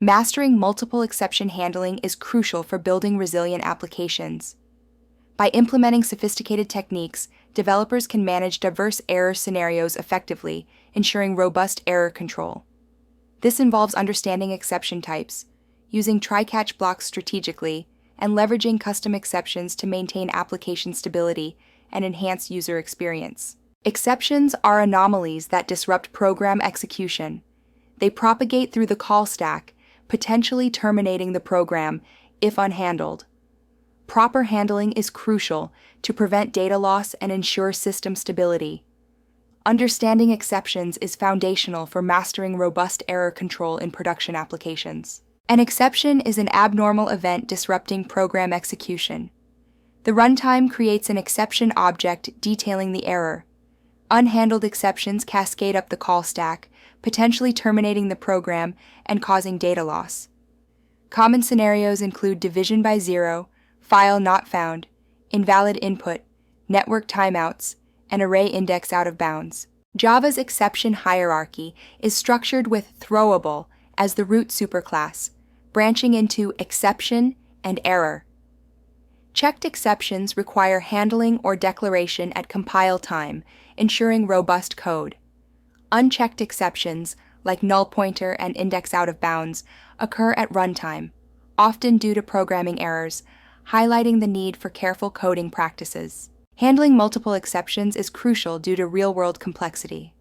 Mastering multiple exception handling is crucial for building resilient applications. By implementing sophisticated techniques, developers can manage diverse error scenarios effectively, ensuring robust error control. This involves understanding exception types, using try-catch blocks strategically, and leveraging custom exceptions to maintain application stability and enhance user experience. Exceptions are anomalies that disrupt program execution. They propagate through the call stack, potentially terminating the program if unhandled. Proper handling is crucial to prevent data loss and ensure system stability. Understanding exceptions is foundational for mastering robust error control in production applications. An exception is an abnormal event disrupting program execution. The runtime creates an exception object detailing the error. Unhandled exceptions cascade up the call stack, potentially terminating the program and causing data loss. Common scenarios include division by zero, file not found, invalid input, network timeouts, and array index out of bounds. Java's exception hierarchy is structured with throwable as the root superclass, branching into exception and error. Checked exceptions require handling or declaration at compile time, ensuring robust code. Unchecked exceptions, like null pointer and index out of bounds, occur at runtime, often due to programming errors, highlighting the need for careful coding practices. Handling multiple exceptions is crucial due to real-world complexity.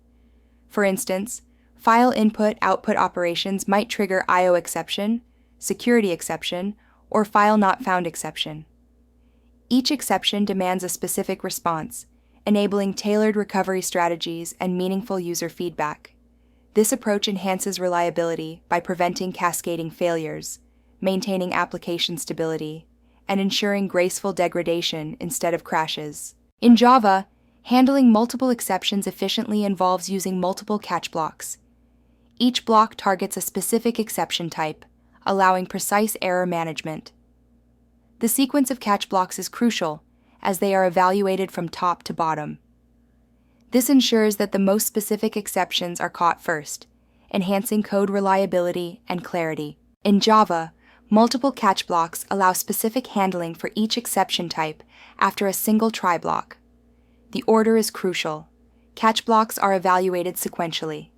For instance, file input-output operations might trigger I/O exception, security exception, or file not found exception. Each exception demands a specific response, enabling tailored recovery strategies and meaningful user feedback. This approach enhances reliability by preventing cascading failures, maintaining application stability, and ensuring graceful degradation instead of crashes. In Java, handling multiple exceptions efficiently involves using multiple catch blocks. Each block targets a specific exception type, allowing precise error management. The sequence of catch blocks is crucial, as they are evaluated from top to bottom. This ensures that the most specific exceptions are caught first, enhancing code reliability and clarity. In Java, multiple catch blocks allow specific handling for each exception type after a single try block. The order is crucial. Catch blocks are evaluated sequentially.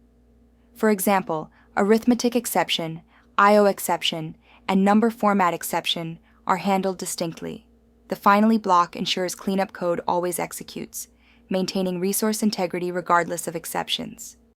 For example, arithmetic exception, I/O exception, and number format exception are handled distinctly. The finally block ensures cleanup code always executes, maintaining resource integrity regardless of exceptions.